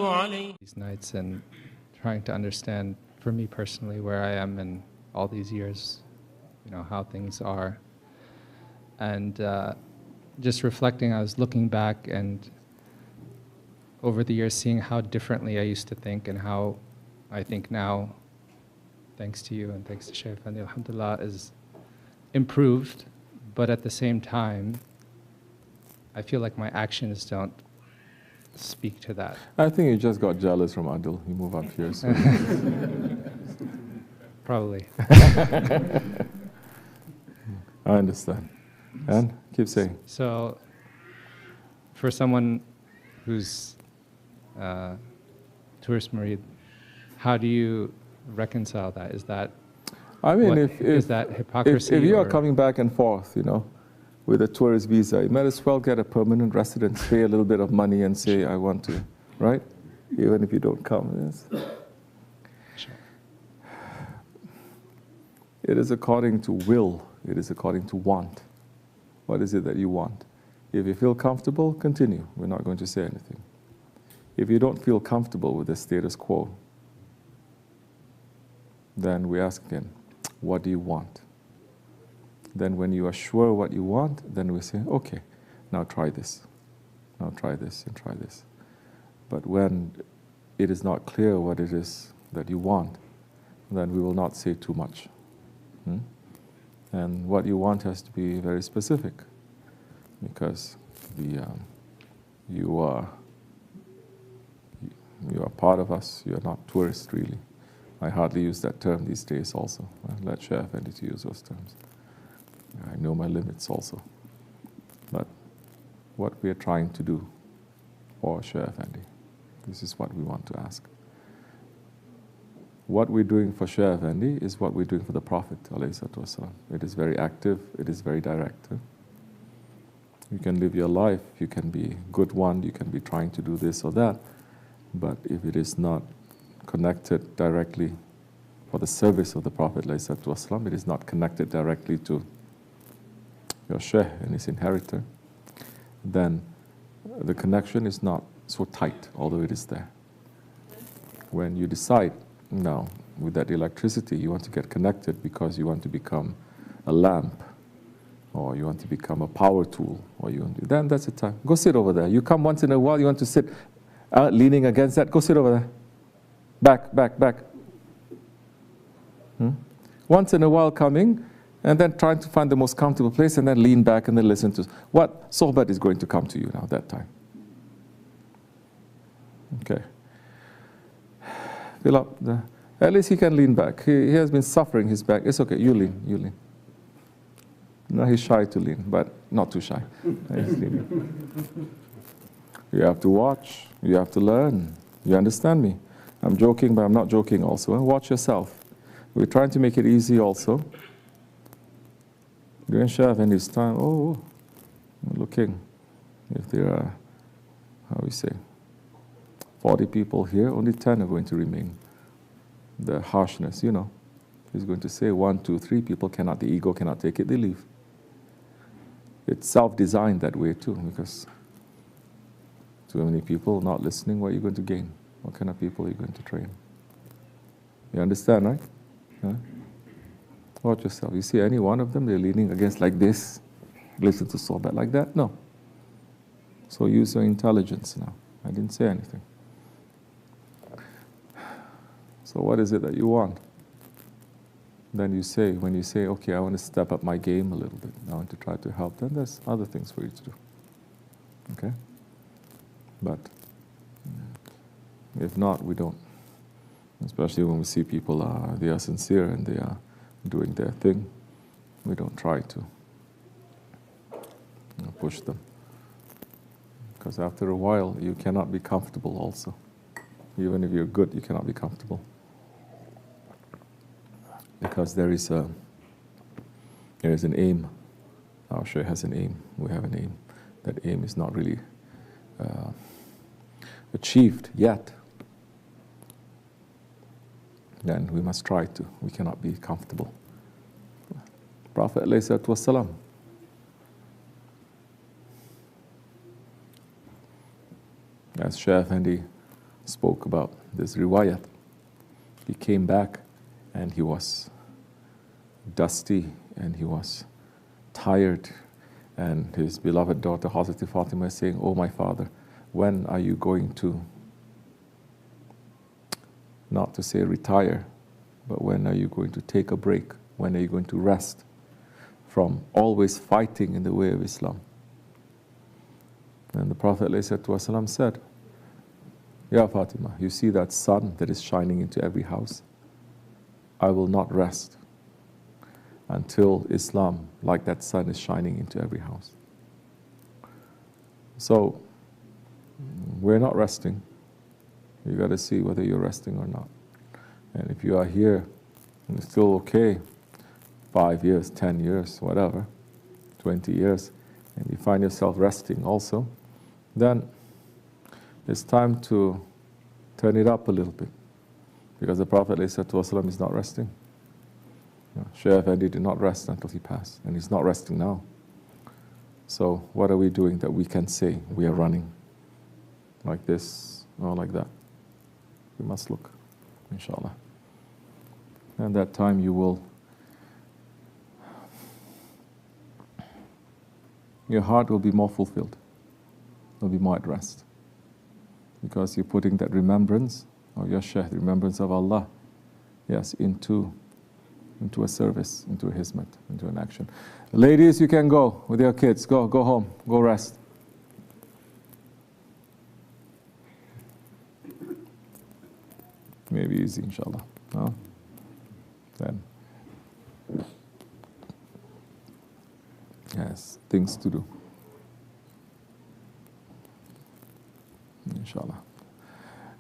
عليه. These nights and trying to understand, for me personally, where I am in all these years, how things are. And just reflecting, I was looking back and over the years seeing how differently I used to think and how I think now, thanks to you and thanks to Shaykh Effendi, alhamdulillah, is improved. But at the same time, I feel like my actions don't speak to that. I think you just got jealous from Adil. You move up here. So. Probably. I understand. And keep saying. So, for someone who's tourist murid, how do you reconcile that? Is that is that hypocrisy? If you are coming back and forth, with a tourist visa, you might as well get a permanent residence, pay a little bit of money and say, I want to, right? Even if you don't come. Yes. It is according to will. It is according to want. What is it that you want? If you feel comfortable, continue. We're not going to say anything. If you don't feel comfortable with the status quo, then we ask again, what do you want? Then when you are sure what you want, then we say, okay, now try this. Now try this and try this. But when it is not clear what it is that you want, then we will not say too much. And what you want has to be very specific, because you are part of us. You are not tourists, really. I hardly use that term these days also. Let Shaykh Effendi to use those terms. I know my limits also. But what we are trying to do for Shaykh Effendi, this is what we want to ask. What we're doing for Shaykh Effendi is what we're doing for the Prophet ﷺ. It is very active, it is very direct. You can live your life, you can be a good one, you can be trying to do this or that, but if it is not connected directly for the service of the Prophet ﷺ, it is not connected directly to your Shaykh and his inheritor, then the connection is not so tight, although it is there. When you decide, now, with that electricity, you want to get connected because you want to become a lamp, or you want to become a power tool, or you want to, then that's the time. Go sit over there. You come once in a while, you want to sit leaning against that, go sit over there. Back. Once in a while coming, and then trying to find the most comfortable place, and then lean back and then listen to what sohbat is going to come to you now that time. Okay. Fill up the, at least he can lean back. He has been suffering his back. It's okay, you lean. Now he's shy to lean, but not too shy. You have to watch, you have to learn. You understand me? I'm joking, but I'm not joking also. Watch yourself. We're trying to make it easy also. During Shaykh Effendi's time, looking, if there are, 40 people here, only 10 are going to remain. The harshness, he's going to say 1, 2, 3 people cannot, the ego cannot take it, they leave. It's self-designed that way too, because too many people not listening, what are you going to gain? What kind of people are you going to train? You understand, right? Huh? Watch yourself. You see any one of them, they're leaning against like this, listen to sohbat like that? No. So use your intelligence now. I didn't say anything. So what is it that you want? Then you say, when you say, okay, I want to step up my game a little bit, I want to try to help, then there's other things for you to do. Okay? But if not, we don't. Especially when we see people, they are sincere and they are doing their thing, we don't try to push them. Because after a while, you cannot be comfortable also. Even if you're good, you cannot be comfortable. Because there is an aim. Our Shaykh has an aim. We have an aim. That aim is not really achieved yet. Then we must try to. We cannot be comfortable. Prophet ﷺ, as Shaykh Effendi spoke about this riwayat. He came back and he was dusty and he was tired, and his beloved daughter Hazrat Fatima is saying, "Oh my father, when are you going to, not to say retire, but when are you going to take a break? When are you going to rest from always fighting in the way of Islam?" And the Prophet ﷺ said, "Ya Fatima, you see that sun that is shining into every house? I will not rest until Islam, like that sun, is shining into every house." So, we're not resting. You got to see whether you're resting or not. And if you are here and it's still okay, 5 years, 10 years, whatever, 20 years, and you find yourself resting also, then it's time to turn it up a little bit. Because the Prophet ﷺ is not resting. Shaykh Effendi did not rest until he passed, and he's not resting now. So what are we doing that we can say we are running like this or like that? We must look, inshallah. And that time your heart will be more fulfilled. Will be more at rest. Because you're putting that remembrance of your Shaykh, the remembrance of Allah, yes, into a service, into a hizmat, into an action. Ladies, you can go with your kids. Go home. Go rest. Maybe easy, inshallah. No? Then, yes, things to do.